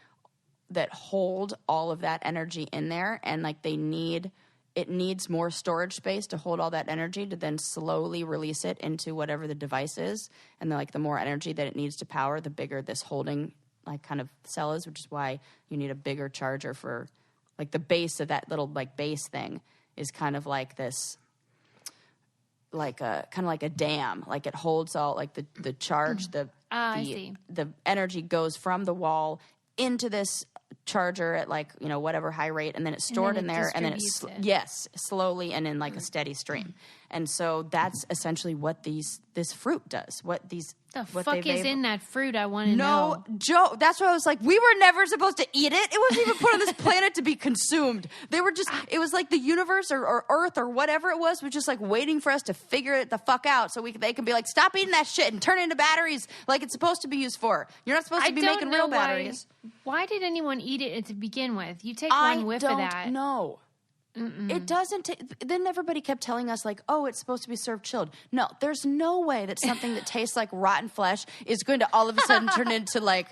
hold all of that energy in there, and like it needs more storage space to hold all that energy to then slowly release it into whatever the device is. And then like the more energy that it needs to power, the bigger this holding like kind of cell is, which is why you need a bigger charger for like the base of that little like base thing is kind of like this, like a dam, like it holds all like the charge, I see. The energy goes from the wall into this charger at like whatever high rate, and then it's stored in there, and then it's slowly and in like a steady stream. And so that's essentially what this fruit does. What fuck is in that fruit? I want to know. No, Joe. That's why I was like, we were never supposed to eat it. It wasn't even put on this planet to be consumed. They were just. It was like the universe or Earth or whatever it was just like waiting for us to figure it the fuck out, so they can be like, stop eating that shit and turn it into batteries like it's supposed to be used for. You're not supposed to be making real batteries. Why did anyone eat it to begin with? You take one whiff of that. I don't know. It doesn't. Then everybody kept telling us like, "Oh, it's supposed to be served chilled." No, there's no way that something that tastes like rotten flesh is going to all of a sudden turn into like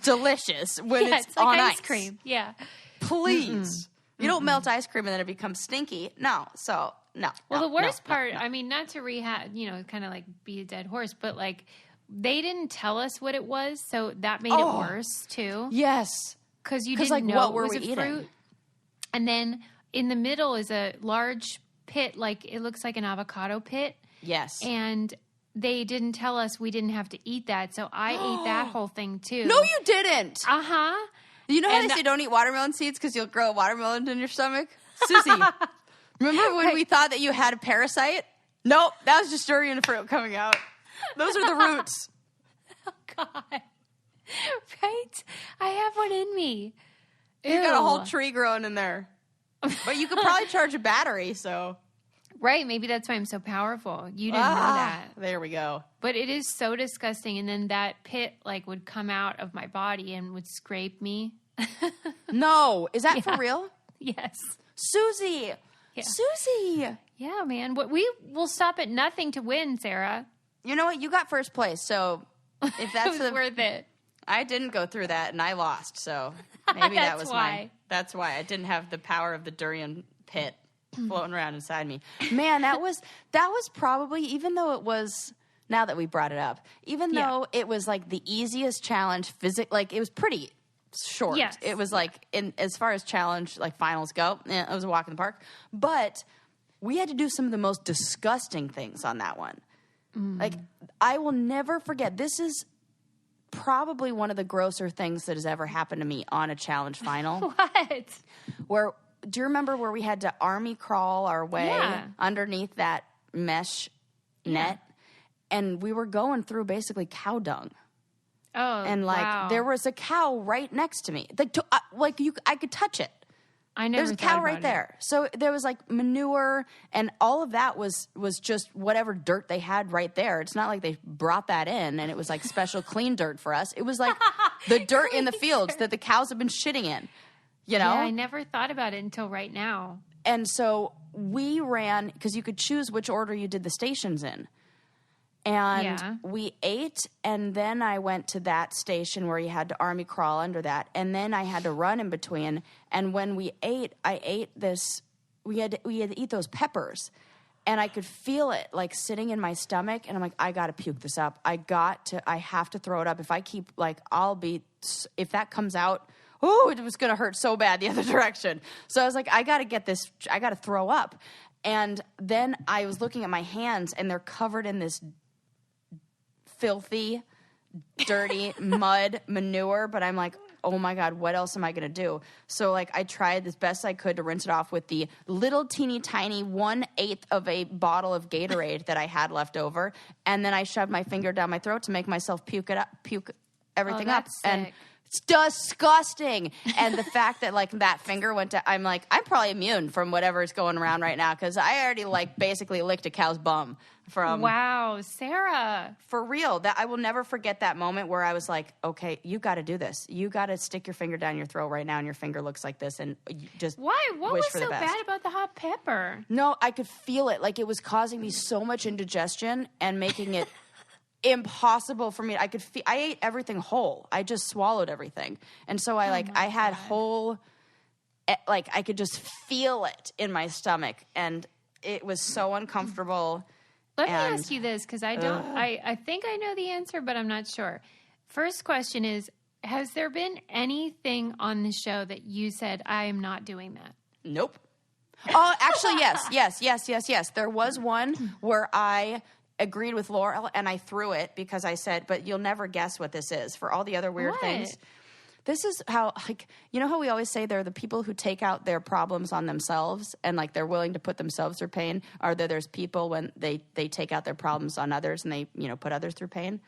delicious when it's like on ice cream. Yeah, please. You don't melt ice cream and then it becomes stinky. No, so no. Well, the worst part. I mean, not to kind of like be a dead horse, but like they didn't tell us what it was, so that made it worse too. Yes, because you didn't like, know what were it was we a eating? fruit. And then in the middle is a large pit, like it looks like an avocado pit. Yes. And they didn't tell us we didn't have to eat that. So I ate that whole thing too. No, you didn't. Uh-huh. You know how they say don't eat watermelon seeds because you'll grow a watermelon in your stomach? Susie, remember when we thought that you had a parasite? Nope, that was just durian fruit coming out. Those are the roots. Oh, God. Right? I have one in me. You got a whole tree growing in there. But you could probably charge a battery, so. Right, maybe that's why I'm so powerful. You didn't know that. There we go. But it is so disgusting. And then that pit like would come out of my body and would scrape me. No. Is that for real? Yes. Susie. Yeah. Susie. Yeah, man. We will stop at nothing to win, Sarah. You know what? You got first place, so if that's it was worth it. I didn't go through that, and I lost, so maybe that was why. That's why I didn't have the power of the durian pit floating around inside me. Man, that was probably, even though it was, now that we brought it up, even though it was like the easiest challenge, like it was pretty short. Yes. It was like, as far as challenge, like finals go, it was a walk in the park. But we had to do some of the most disgusting things on that one. Like, I will never forget. This is probably one of the grosser things that has ever happened to me on a challenge final. What? Do you remember where we had to army crawl our way underneath that mesh net? And we were going through basically cow dung. Oh, and like there was a cow right next to me. I could touch it. I never. There's a cow right there. So there was like manure, and all of that was just whatever dirt they had right there. It's not like they brought that in and it was like special clean dirt for us. It was like the dirt in the fields that the cows have been shitting in. You know? Yeah, I never thought about it until right now. And so we ran, because you could choose which order you did the stations in. And we ate, and then I went to that station where you had to army crawl under that, and then I had to run in between. And when we ate, I ate this. We had to eat those peppers, and I could feel it like sitting in my stomach. And I'm like, I got to puke this up. I have to throw it up. If I keep if that comes out, it was going to hurt so bad the other direction. So I was like, I got to get this. I got to throw up. And then I was looking at my hands, and they're covered in this filthy, dirty mud manure, but I'm like, oh my God, what else am I going to do? So like I tried as best I could to rinse it off with the little teeny tiny 1/8 of a bottle of Gatorade that I had left over. And then I shoved my finger down my throat to make myself puke everything up. Sick. And it's disgusting. And the fact that like that finger went to, I'm like, I'm probably immune from whatever is going around right now, because I already like basically licked a cow's bum from. Wow, Sarah. For real. That I will never forget that moment where I was like, okay, you got to do this. You got to stick your finger down your throat right now, and your finger looks like this, and you just Why? What wish was for the so best. bad about the hot pepper? No, I could feel it. Like it was causing me so much indigestion and making it impossible for me. I ate everything whole. I just swallowed everything. And so I had whole, like I could just feel it in my stomach, and it was so uncomfortable. Let me ask you this, because I think I know the answer, but I'm not sure. First question is, has there been anything on the show that you said, I am not doing that? Nope. Oh, actually, yes. There was one where I agreed with Laurel, and I threw it because I said, but you'll never guess what this is. For all the other weird things. This is how, like, you know how we always say they're the people who take out their problems on themselves and, like, they're willing to put themselves through pain? Or that there's people when they take out their problems on others and they, put others through pain?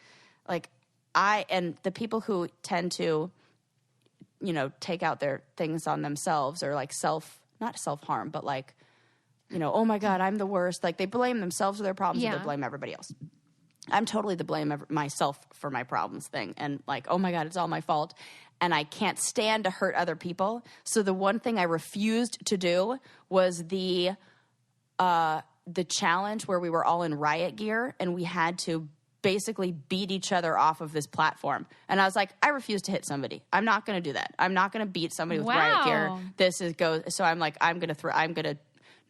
Like, and the people who tend to, take out their things on themselves or, like, not self-harm, but, like, oh, my God, I'm the worst. Like, they blame themselves for their problems and they blame everybody else. I'm totally the blame myself for my problems thing. And, like, oh, my God, it's all my fault. And I can't stand to hurt other people. So the one thing I refused to do was the challenge where we were all in riot gear and we had to basically beat each other off of this platform. And I was like, I refuse to hit somebody. I'm not going to do that. I'm not going to beat somebody with riot gear. So I'm like, I'm going to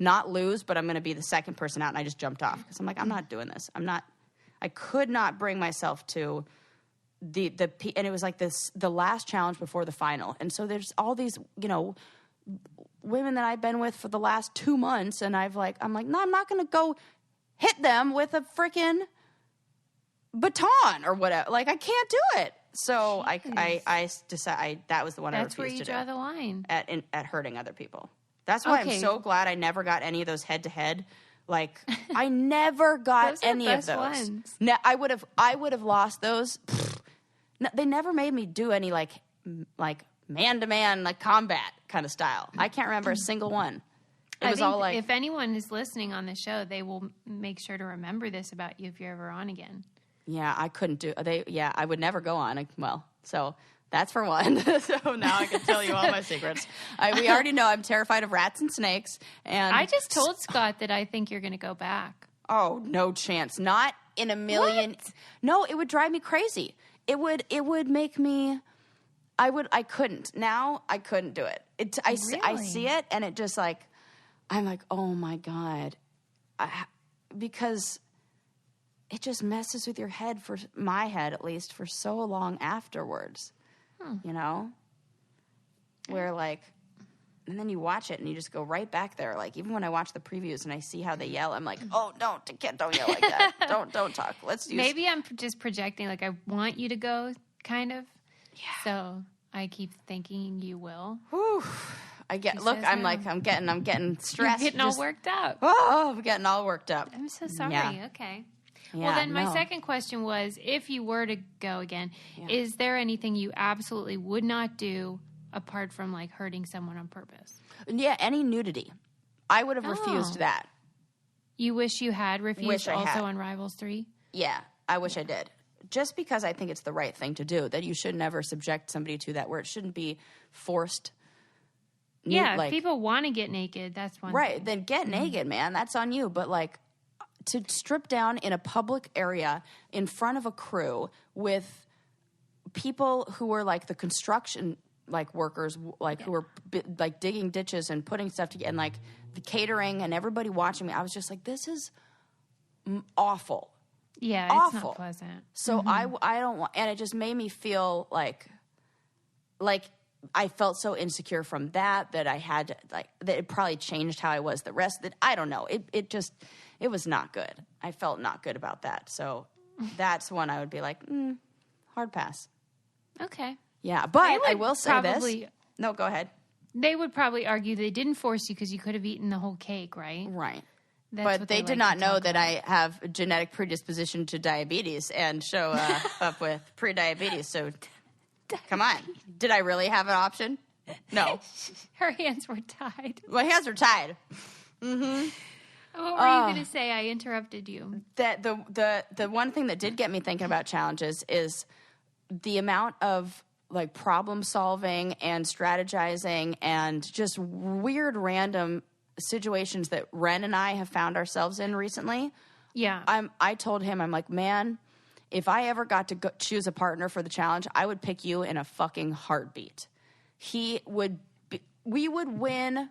not lose, but I'm going to be the second person out. And I just jumped off because I'm like, I'm not doing this. I could not bring myself to and it was like the last challenge before the final. And so there's all these, women that I've been with for the last 2 months. And I'm like, no, I'm not going to go hit them with a freaking baton or whatever. Like, I can't do it. So I decided that was the one I refused to do. That's where you draw the line. At hurting other people. That's why I'm so glad I never got any of those head-to-head. Like, I never got any of those. Ones. No, I would have lost those. No, they never made me do any like man-to-man like combat kind of style. I can't remember a single one. It was all like, if anyone is listening on the show, they will make sure to remember this about you if you're ever on again. Yeah, I couldn't do. I would never go on. So that's for one. So now I can tell you all my secrets. We already know I'm terrified of rats and snakes. And I just told Scott that I think you're going to go back. Oh, no chance. Not in a million. What? No, it would drive me crazy. It would make me. I couldn't. Now I couldn't do it. I see it and it just like, I'm like, oh my God, because it just messes with your head, for my head at least, for so long afterwards. You know, where like, and then you watch it and you just go right back there. Like, even when I watch the previews and I see how they yell, I'm like, oh, don't yell like that. don't talk. Maybe I'm just projecting. Like, I want you to go, kind of. Yeah. So I keep thinking you will. Whew. I'm getting stressed. You're getting all worked up. Oh, I'm getting all worked up. I'm so sorry. Yeah. Okay. Yeah, well, then my second question was, if you were to go again, is there anything you absolutely would not do apart from like hurting someone on purpose? Yeah, any nudity. I would have refused that. You wish you had refused on Rivals 3? Yeah, I wish I did. Just because I think it's the right thing to do, that you should never subject somebody to that, where it shouldn't be forced. Yeah, if people want to get naked, that's one thing. Right, then get naked, man. That's on you. But like, to strip down in a public area in front of a crew with people who were like the construction like workers, like who were like digging ditches and putting stuff together, and like the catering and everybody watching me, I was just like, this is awful. Yeah, awful. It's not pleasant. So I don't want, and it just made me feel like I felt so insecure from that I had to, like, that it probably changed how I was the rest of it. I don't know. It was not good. I felt not good about that. So that's one I would be like, hard pass. Okay. Yeah, but I will say this. No, go ahead. They would probably argue they didn't force you because you could have eaten the whole cake, right? Right. That's but they did not know that I have a genetic predisposition to diabetes and show up with pre-diabetes. So, come on. Did I really have an option? No. Her hands were tied. My hands were tied. Mm-hmm. What were you going to say? I interrupted you. That the one thing that did get me thinking about challenges is the amount of like problem solving and strategizing and just weird random situations that Ren and I have found ourselves in recently. Yeah. I told him, I'm like, man, if I ever got to choose a partner for the challenge, I would pick you in a fucking heartbeat. We would win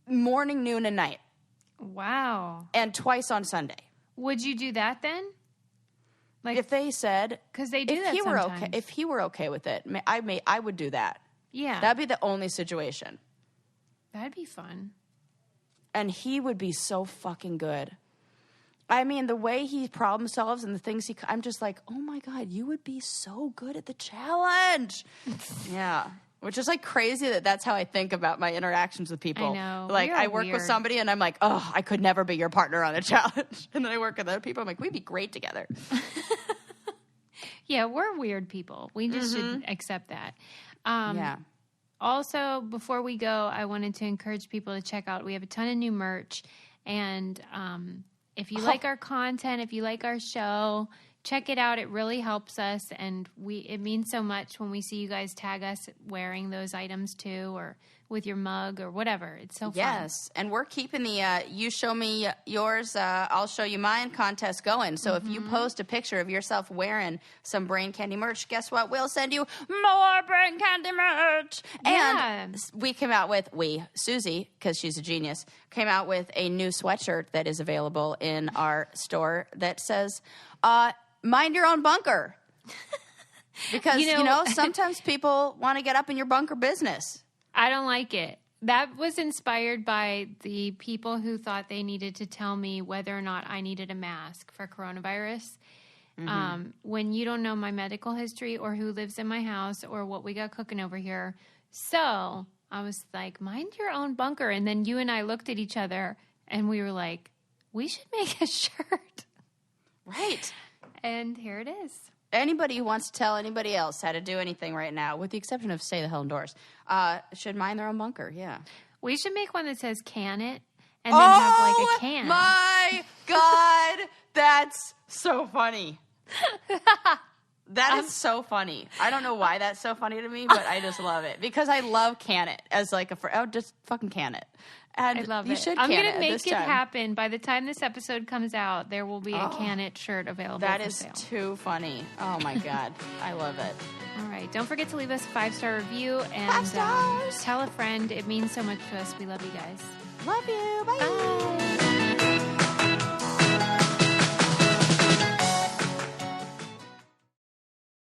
morning, noon, and night. Wow. And twice on Sunday. Would you do that then? Like, if they said, because they do that sometimes. If he were okay with it, I would do that. Yeah. That'd be the only situation. That'd be fun. And he would be so fucking good. I mean, the way he problem solves and the things I'm just like, oh my God, you would be so good at the challenge. Yeah. Which is like crazy that's how I think about my interactions with people. I know. Like, I work with somebody and I'm like, oh, I could never be your partner on the challenge. And then I work with other people. I'm like, we'd be great together. Yeah, we're weird people. We just should accept that. Yeah. Also, before we go, I wanted to encourage people to check out. We have a ton of new merch. And if you like our content, if you like our show, check it out. It really helps us. And it means so much when we see you guys tag us wearing those items too, or with your mug or whatever. It's so fun. Yes. And we're keeping the you show me yours, I'll show you mine contest going. So if you post a picture of yourself wearing some Brain Candy merch, guess what? We'll send you more Brain Candy merch. Yeah. And we came out with, Susie, because she's a genius, came out with a new sweatshirt that is available in our store that says, mind your own bunker. Because, sometimes people want to get up in your bunker business. I don't like it. That was inspired by the people who thought they needed to tell me whether or not I needed a mask for coronavirus. when you don't know my medical history or who lives in my house or what we got cooking over here. So I was like, mind your own bunker. And then you and I looked at each other and we were like, we should make a shirt. Right. And here it is. Anybody who wants to tell anybody else how to do anything right now, with the exception of stay the hell indoors, should mind their own bunker. Yeah. We should make one that says can it and then have like a can. My God. That's so funny. That is so funny. I don't know why that's so funny to me, but I just love it because I love can it as like just fucking can it. And I love you it. should I'm can going to make it time. happen. By the time this episode comes out, there will be a Can It shirt available That for is sale. too funny. Oh, my God. I love it. All right. Don't forget to leave us a 5-star review. And 5 stars. tell a friend. It means so much to us. We love you guys. Love you. Bye. Bye.